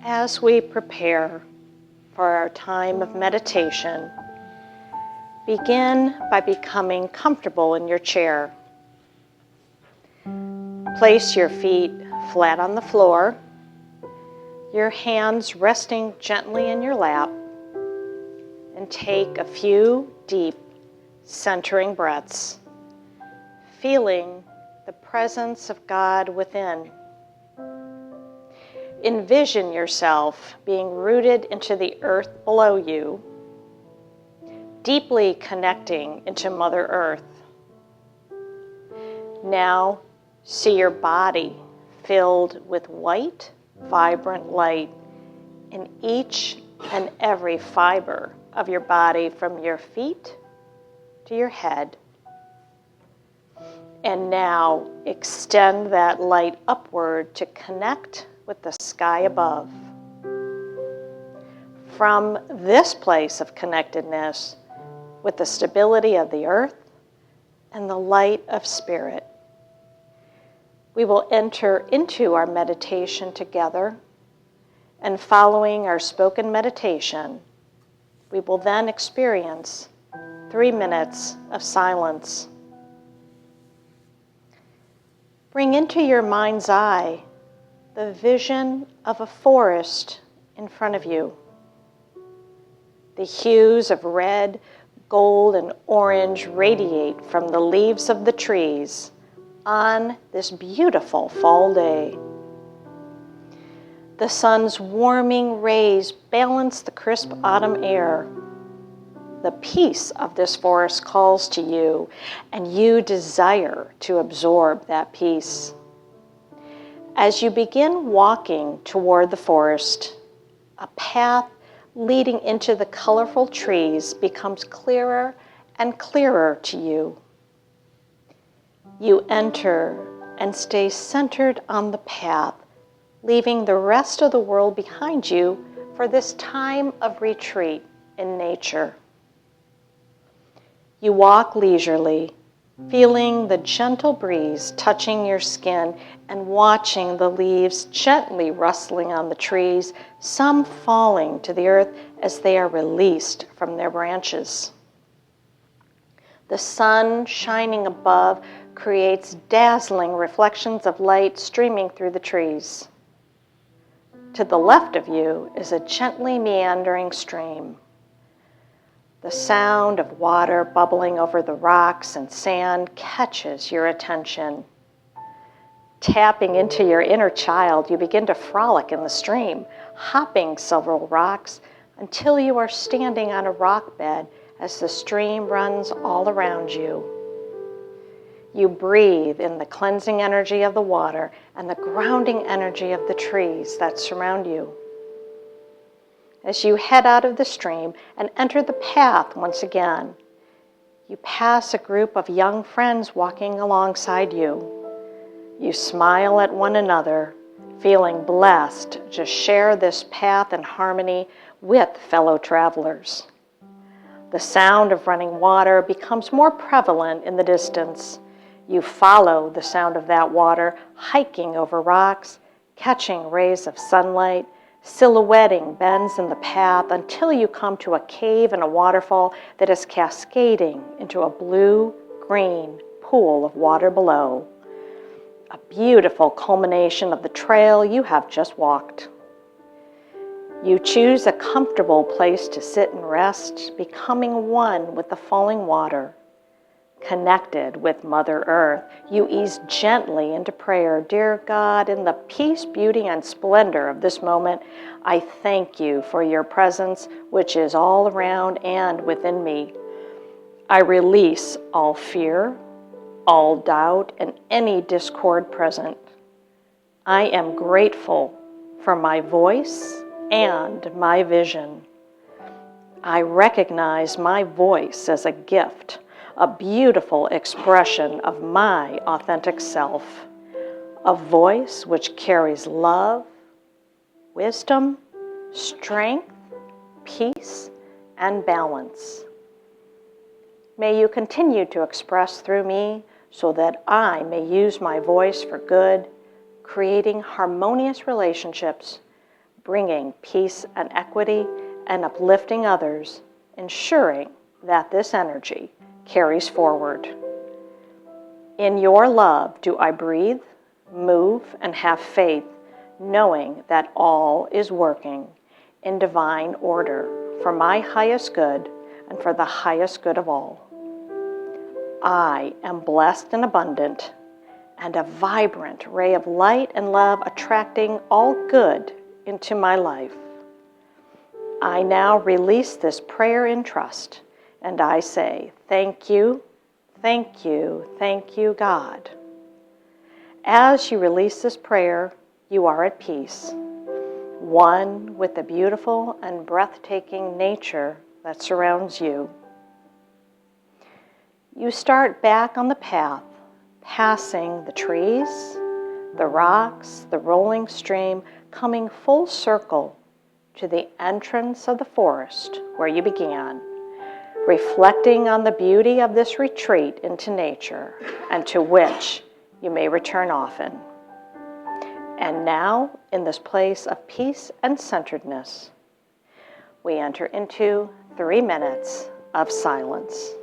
As we prepare for our time of meditation, begin by becoming comfortable in your chair. Place your feet flat on the floor, your hands resting gently in your lap, and take a few deep, centering breaths, feeling the presence of God within. Envision yourself being rooted into the earth below you, deeply connecting into Mother Earth. Now, see your body filled with white, vibrant light in each and every fiber of your body, from your feet to your head. And now extend that light upward to connect with the sky above. From this place of connectedness with the stability of the earth and the light of spirit, we will enter into our meditation together, and following our spoken meditation, we will then experience 3 minutes of silence. Bring into your mind's eye the vision of a forest in front of you. The hues of red, gold, and orange radiate from the leaves of the trees on this beautiful fall day. The sun's warming rays balance the crisp autumn air. The peace of this forest calls to you, and you desire to absorb that peace. As you begin walking toward the forest, a path leading into the colorful trees becomes clearer and clearer to you. You enter and stay centered on the path, leaving the rest of the world behind you for this time of retreat in nature. You walk leisurely, feeling the gentle breeze touching your skin and watching the leaves gently rustling on the trees, some falling to the earth as they are released from their branches. The sun shining above creates dazzling reflections of light streaming through the trees. To the left of you is a gently meandering stream. The sound of water bubbling over the rocks and sand catches your attention. Tapping into your inner child, you begin to frolic in the stream, hopping several rocks until you are standing on a rock bed as the stream runs all around you. You breathe in the cleansing energy of the water and the grounding energy of the trees that surround you. As you head out of the stream and enter the path once again, you pass a group of young friends walking alongside you. You smile at one another, feeling blessed to share this path in harmony with fellow travelers. The sound of running water becomes more prevalent in the distance. You follow the sound of that water, hiking over rocks, catching rays of sunlight, silhouetting bends in the path until you come to a cave and a waterfall that is cascading into a blue-green pool of water below. A beautiful culmination of the trail you have just walked. You choose a comfortable place to sit and rest, becoming one with the falling water. Connected with Mother Earth, you ease gently into prayer. Dear God, in the peace, beauty, and splendor of this moment, I thank you for your presence, which is all around and within me. I release all fear, all doubt, and any discord present. I am grateful for my voice and my vision. I recognize my voice as a gift, a beautiful expression of my authentic self, a voice which carries love, wisdom, strength, peace, and balance. May you continue to express through me so that I may use my voice for good, creating harmonious relationships, bringing peace and equity and uplifting others, ensuring that this energy carries forward. In your love do I breathe, move, and have faith, knowing that all is working in divine order for my highest good and for the highest good of all. I am blessed and abundant, and a vibrant ray of light and love attracting all good into my life. I now release this prayer in trust, and I say, thank you, thank you, thank you, God. As you release this prayer, you are at peace, one with the beautiful and breathtaking nature that surrounds you. You start back on the path, passing the trees, the rocks, the rolling stream, coming full circle to the entrance of the forest where you began, reflecting on the beauty of this retreat into nature and to which you may return often. And now, in this place of peace and centeredness, we enter into 3 minutes of silence.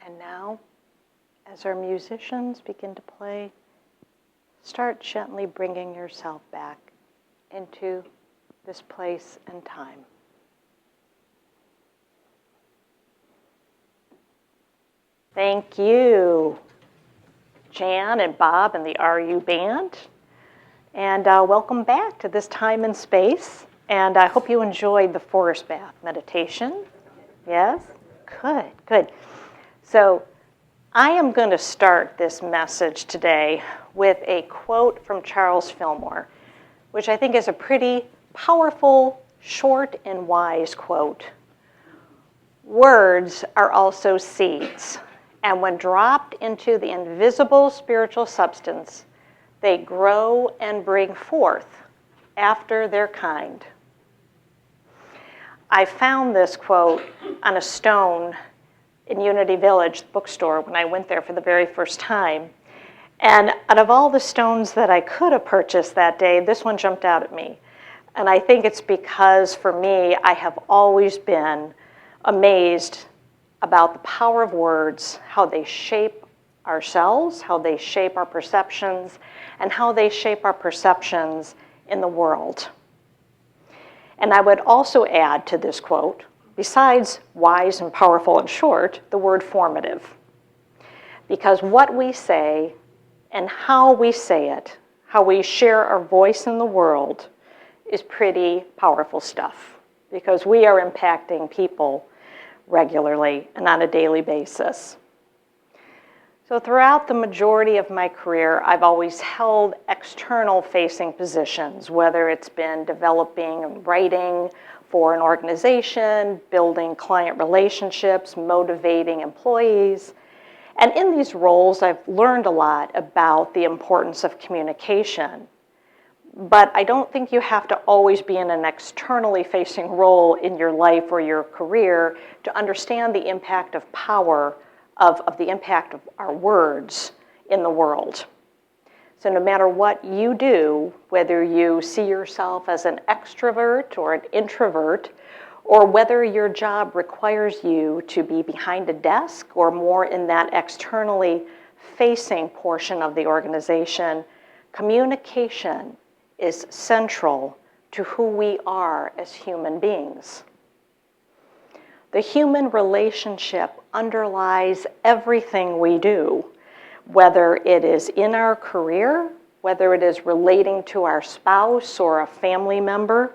And now, as our musicians begin to play, start gently bringing yourself back into this place and time. Thank you, Jan and Bob and the RU Band. And welcome back to this time and space. And I hope you enjoyed the forest bath meditation. Yes? Good, good. So I am going to start this message today with a quote from Charles Fillmore, which I think is a pretty powerful, short, and wise quote. Words are also seeds, and when dropped into the invisible spiritual substance, they grow and bring forth after their kind. I found this quote on a stone in Unity Village bookstore when I went there for the very first time. And out of all the stones that I could have purchased that day, this one jumped out at me. And I think it's because, for me, I have always been amazed about the power of words, how they shape ourselves, how they shape our perceptions, and how they shape our perceptions in the world. And I would also add to this quote, besides wise and powerful and short, the word formative. Because what we say and how we say it, how we share our voice in the world, is pretty powerful stuff. Because we are impacting people regularly and on a daily basis. So throughout the majority of my career, I've always held external-facing positions, whether it's been developing and writing for an organization, building client relationships, motivating employees. And in these roles, I've learned a lot about the importance of communication. But I don't think you have to always be in an externally facing role in your life or your career to understand the impact of power, of the impact of our words in the world. So no matter what you do, whether you see yourself as an extrovert or an introvert, or whether your job requires you to be behind a desk or more in that externally facing portion of the organization, communication is central to who we are as human beings. The human relationship underlies everything we do, whether it is in our career, whether it is relating to our spouse or a family member,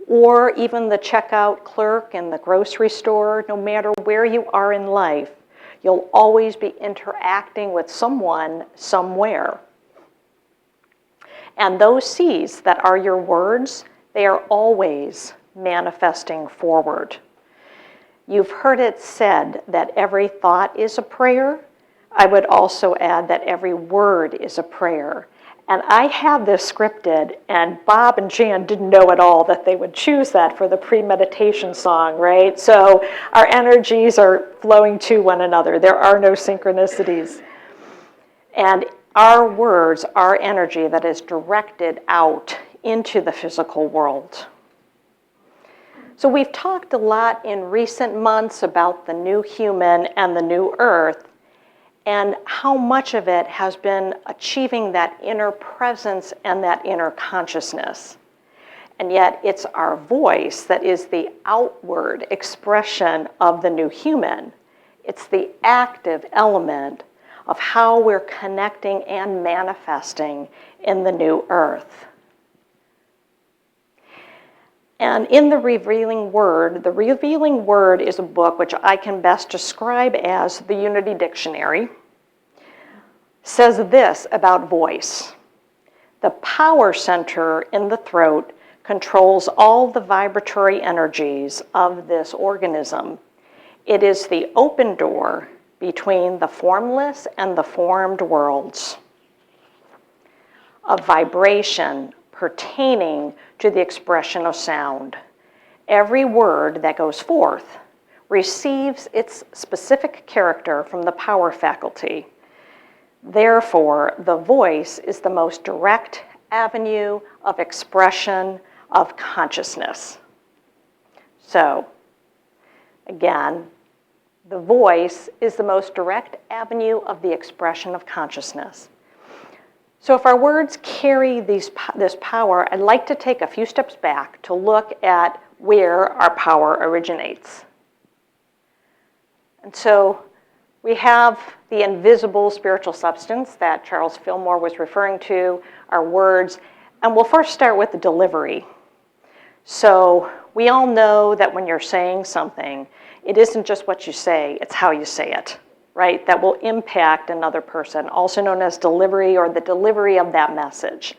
or even the checkout clerk in the grocery store. No matter where you are in life, you'll always be interacting with someone somewhere. And those seeds that are your words, they are always manifesting forward. You've heard it said that every thought is a prayer. I would also add that every word is a prayer. And I have this scripted, and Bob and Jan didn't know at all that they would choose that for the pre-meditation song, right? So our energies are flowing to one another. There are no synchronicities. And our words, our energy that is directed out into the physical world. So we've talked a lot in recent months about the new human and the new earth, and how much of it has been achieving that inner presence and that inner consciousness. And yet it's our voice that is the outward expression of the new human. It's the active element of how we're connecting and manifesting in the new earth. And in The Revealing Word is a book which I can best describe as the Unity Dictionary, says this about voice. The power center in the throat controls all the vibratory energies of this organism. It is the open door between the formless and the formed worlds of vibration pertaining to the expression of sound. Every word that goes forth receives its specific character from the power faculty. Therefore, the voice is the most direct avenue of expression of consciousness. So, again, the voice is the most direct avenue of the expression of consciousness. So if our words carry this power, I'd like to take a few steps back to look at where our power originates. And so we have the invisible spiritual substance that Charles Fillmore was referring to, our words, and we'll first start with the delivery. So we all know that when you're saying something, it isn't just what you say, it's how you say it, right? That will impact another person, also known as delivery or the delivery of that message.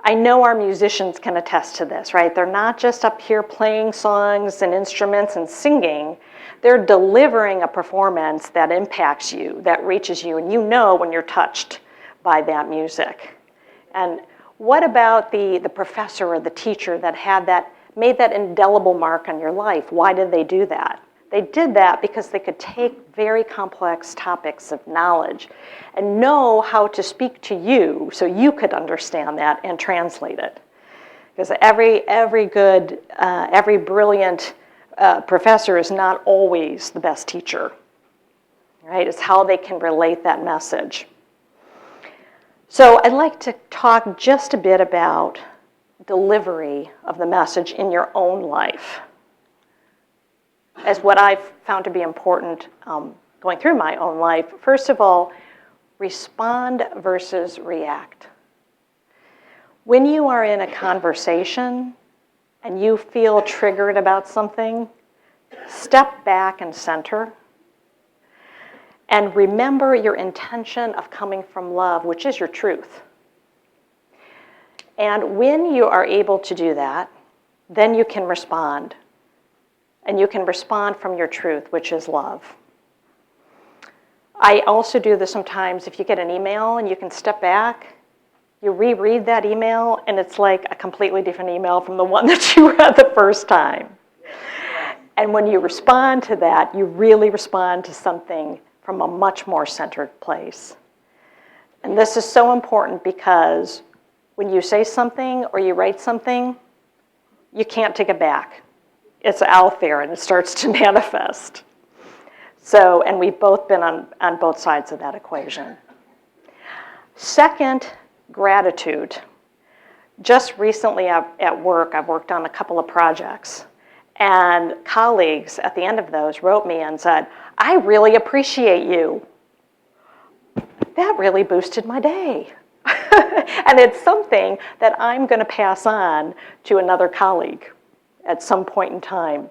I know our musicians can attest to this, right? They're not just up here playing songs and instruments and singing. They're delivering a performance that impacts you, that reaches you, and you know when you're touched by that music. And what about the professor or the teacher that made that indelible mark on your life? Why did they do that? They did that because they could take very complex topics of knowledge and know how to speak to you so you could understand that and translate it. Because every brilliant professor is not always the best teacher, right? It's how they can relate that message. So I'd like to talk just a bit about delivery of the message in your own life as what I've found to be important going through my own life. First of all, respond versus react. When you are in a conversation and you feel triggered about something, step back and center. And remember your intention of coming from love, which is your truth. And when you are able to do that, then you can respond. And you can respond from your truth, which is love. I also do this sometimes if you get an email and you can step back, you reread that email, and it's like a completely different email from the one that you read the first time. And when you respond to that, you really respond to something from a much more centered place. And this is so important because when you say something or you write something, you can't take it back. It's out there and it starts to manifest. So, and we've both been on both sides of that equation. Second, gratitude. Just recently at work, I've worked on a couple of projects, and colleagues at the end of those wrote me and said, "I really appreciate you." That really boosted my day. And it's something that I'm going to pass on to another colleague at some point in time.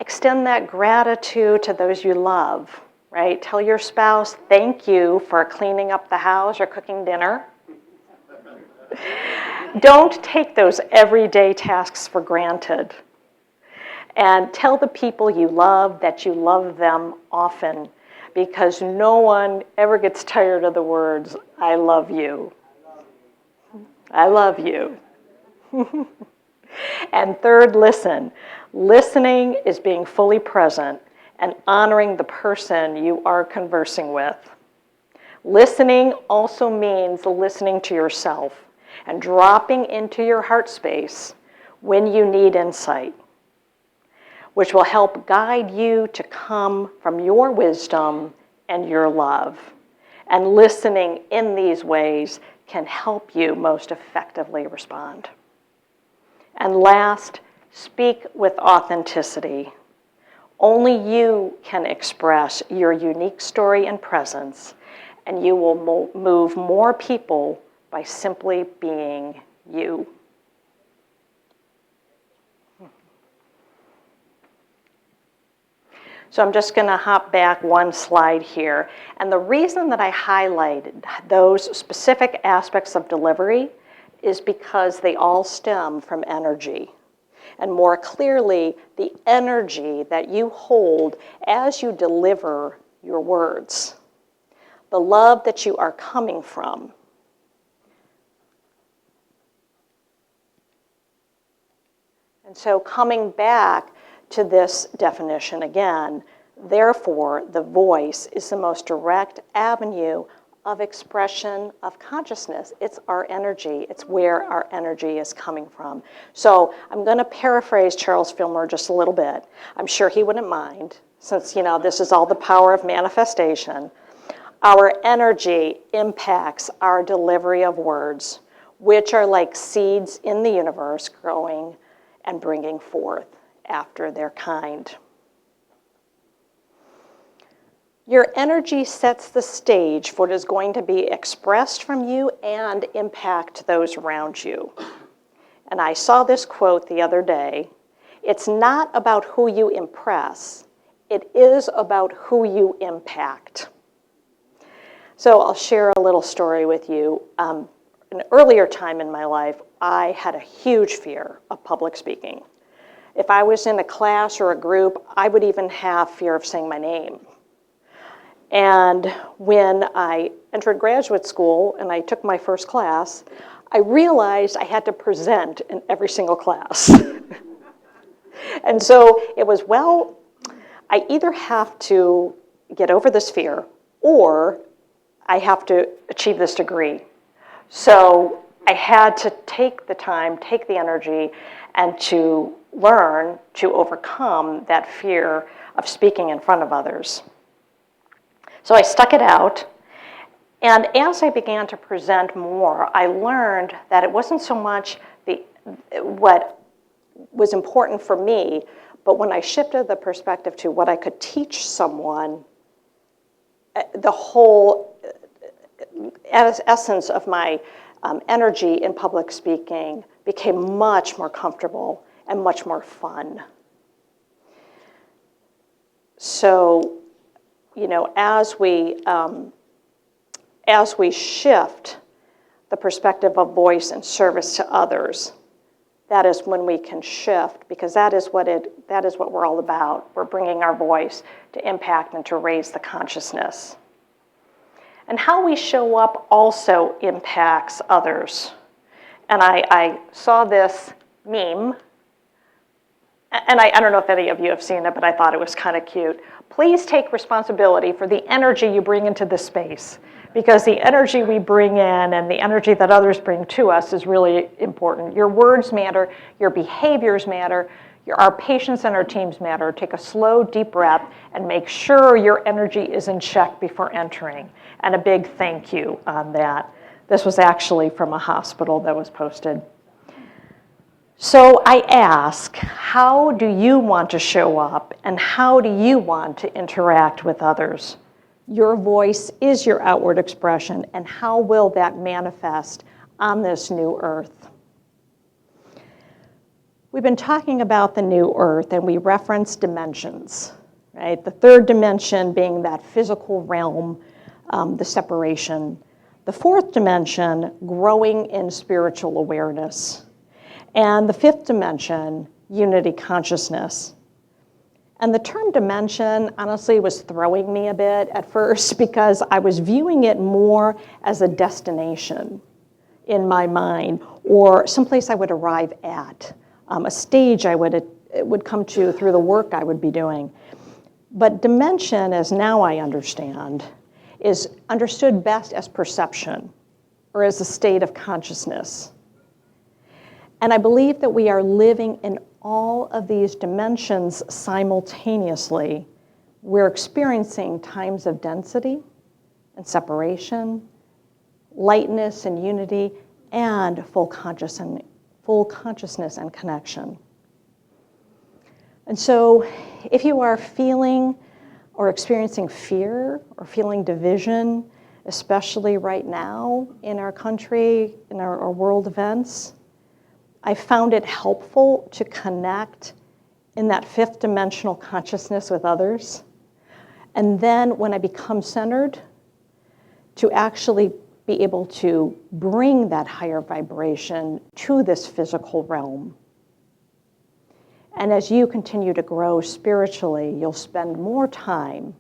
Extend that gratitude to those you love, right? Tell your spouse, thank you for cleaning up the house or cooking dinner. Don't take those everyday tasks for granted. And tell the people you love that you love them often, because no one ever gets tired of the words, I love you. I love you. And third, listen. Listening is being fully present and honoring the person you are conversing with. Listening also means listening to yourself and dropping into your heart space when you need insight, which will help guide you to come from your wisdom and your love. And listening in these ways can help you most effectively respond. And last, speak with authenticity. Only you can express your unique story and presence, and you will move more people by simply being you. So I'm just going to hop back one slide here. And the reason that I highlighted those specific aspects of delivery is because they all stem from energy. And more clearly, the energy that you hold as you deliver your words. The love that you are coming from. And so coming back to this definition again, therefore, the voice is the most direct avenue of expression of consciousness. It's our energy. It's where our energy is coming from. So I'm going to paraphrase Charles Fillmore just a little bit. I'm sure he wouldn't mind, since this is all the power of manifestation. Our energy impacts our delivery of words, which are like seeds in the universe growing and bringing forth after their kind. Your energy sets the stage for what is going to be expressed from you and impact those around you. And I saw this quote the other day. It's not about who you impress. It is about who you impact. So I'll share a little story with you. An earlier time in my life, I had a huge fear of public speaking. If I was in a class or a group, I would even have fear of saying my name. And when I entered graduate school and I took my first class, I realized I had to present in every single class. And so it was, well, I either have to get over this fear or I have to achieve this degree. So I had to take the time, take the energy, and to learn to overcome that fear of speaking in front of others. So I stuck it out, and as I began to present more, I learned that it wasn't so much the what was important for me, but when I shifted the perspective to what I could teach someone, the whole essence of my energy in public speaking became much more comfortable and much more fun. So, as we shift the perspective of voice and service to others, that is when we can shift, because that is what we're all about. We're bringing our voice to impact and to raise the consciousness. And how we show up also impacts others. And I saw this meme, and I don't know if any of you have seen it, but I thought it was kind of cute. Please take responsibility for the energy you bring into this space, because the energy we bring in and the energy that others bring to us is really important. Your words matter, your behaviors matter, our patients and our teams matter. Take a slow, deep breath and make sure your energy is in check before entering. And a big thank you on that. This was actually from a hospital that was posted. So I ask, how do you want to show up and how do you want to interact with others? Your voice is your outward expression, and how will that manifest on this new earth? We've been talking about the new earth, and we reference dimensions, right? The third dimension being that physical realm, the separation. The fourth dimension, growing in spiritual awareness. And the fifth dimension, unity consciousness. And the term dimension, honestly, was throwing me a bit at first because I was viewing it more as a destination in my mind, or someplace I would arrive at, a stage I would come to through the work I would be doing. But dimension, as now I understand, is understood best as perception, or as a state of consciousness. And I believe that we are living in all of these dimensions simultaneously. We're experiencing times of density and separation, lightness and unity, and full consciousness and connection. And so if you are feeling or experiencing fear or feeling division, especially right now in our country, in our world events, I found it helpful to connect in that fifth dimensional consciousness with others. And then when I become centered, to actually be able to bring that higher vibration to this physical realm. And as you continue to grow spiritually, you'll spend more time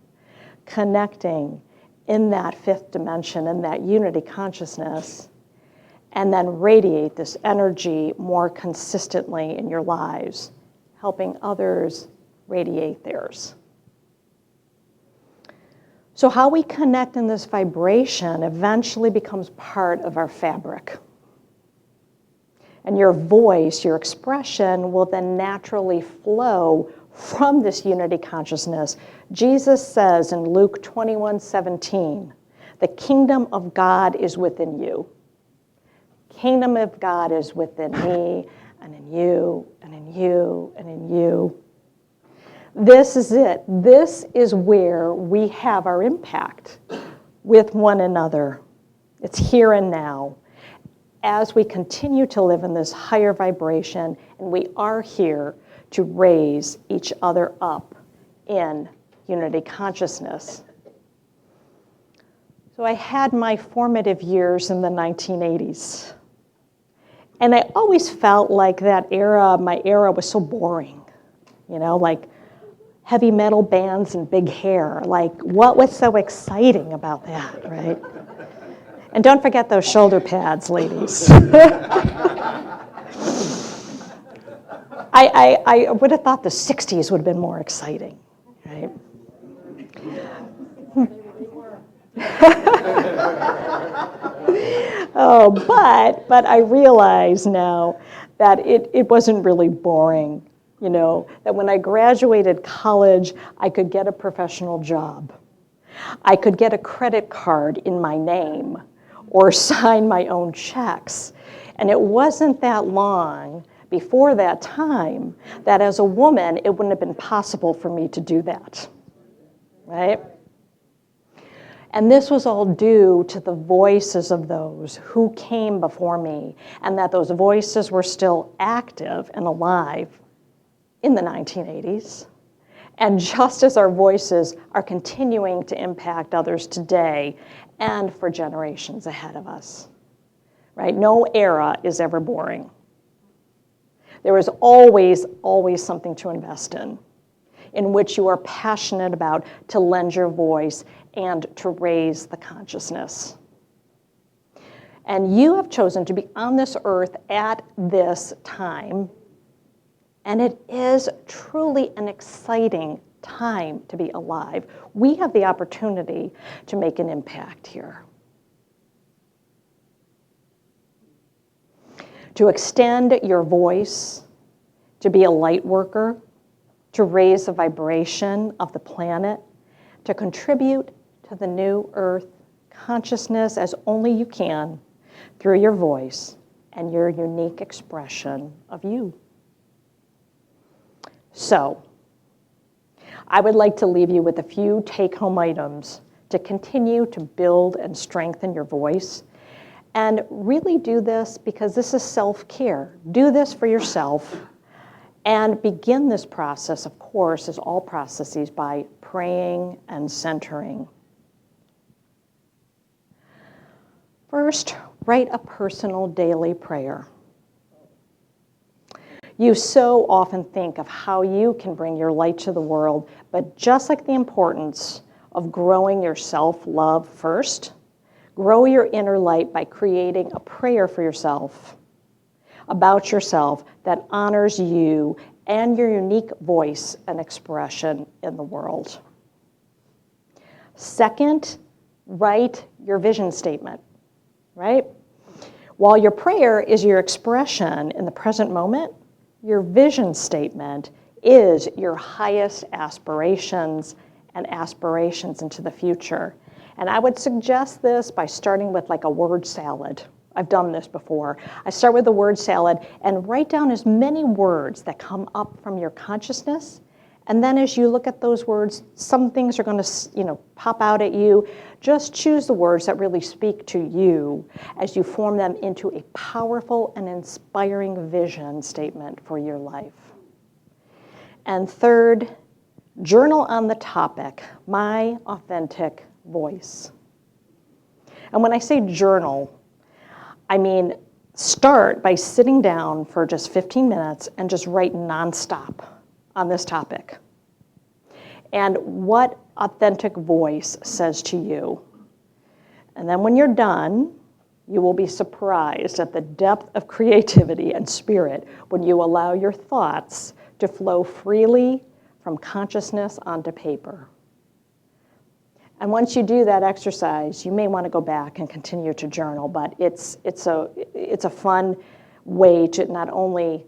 connecting in that fifth dimension, in that unity consciousness, and then radiate this energy more consistently in your lives, helping others radiate theirs. So how we connect in this vibration eventually becomes part of our fabric. And your voice, your expression, will then naturally flow from this unity consciousness. Jesus says in Luke 21:17, the kingdom of God is within you. Kingdom of God is within me, and in you, and in you, and in you. This is it. This is where we have our impact with one another. It's here and now. As we continue to live in this higher vibration, and we are here to raise each other up in unity consciousness. So I had my formative years in the 1980s. And I always felt like that era, my era, was so boring. Like heavy metal bands and big hair. Like, what was so exciting about that, right? And don't forget those shoulder pads, ladies. I would have thought the 60s would have been more exciting, right? Oh, but I realize now that it wasn't really boring, that when I graduated college, I could get a professional job. I could get a credit card in my name or sign my own checks. And it wasn't that long before that time that as a woman, it wouldn't have been possible for me to do that, right? And this was all due to the voices of those who came before me, and that those voices were still active and alive in the 1980s. And just as our voices are continuing to impact others today and for generations ahead of us, right? No era is ever boring. There is always, always something to invest in which you are passionate about, to lend your voice and to raise the consciousness. And you have chosen to be on this earth at this time, and it is truly an exciting time to be alive. We have the opportunity to make an impact here. To extend your voice, to be a light worker, to raise the vibration of the planet, to contribute to the new earth consciousness as only you can through your voice and your unique expression of you. So, I would like to leave you with a few take-home items to continue to build and strengthen your voice. And really do this because this is self-care. Do this for yourself. And begin this process, of course, as all processes, by praying and centering. First, write a personal daily prayer. You so often think of how you can bring your light to the world, but just like the importance of growing your self-love first, grow your inner light by creating a prayer for yourself, about yourself, that honors you and your unique voice and expression in the world. Second, write your vision statement, right? While your prayer is your expression in the present moment, your vision statement is your highest aspirations and aspirations into the future. And I would suggest this by starting with like a word salad. I've done this before. I start with a word salad and write down as many words that come up from your consciousness. And then as you look at those words, some things are going to, pop out at you. Just choose the words that really speak to you as you form them into a powerful and inspiring vision statement for your life. And third, journal on the topic, my authentic voice. And when I say journal, I mean start by sitting down for just 15 minutes and just write nonstop on this topic. And what authentic voice says to you. And then when you're done, you will be surprised at the depth of creativity and spirit when you allow your thoughts to flow freely from consciousness onto paper. And once you do that exercise, you may want to go back and continue to journal, but it's a fun way to not only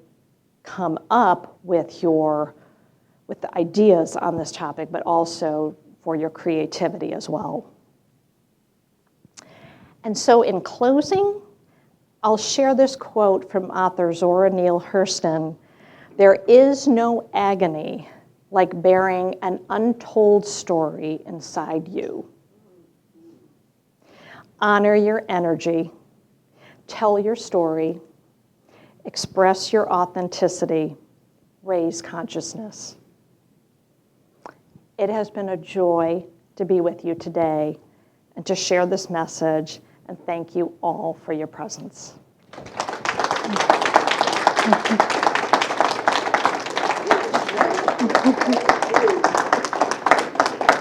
come up with the ideas on this topic, but also for your creativity as well. And so in closing, I'll share this quote from author Zora Neale Hurston. There is no agony like bearing an untold story inside you. Honor your energy, tell your story, express your authenticity, raise consciousness. It has been a joy to be with you today and to share this message, and thank you all for your presence.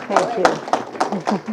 Thank you.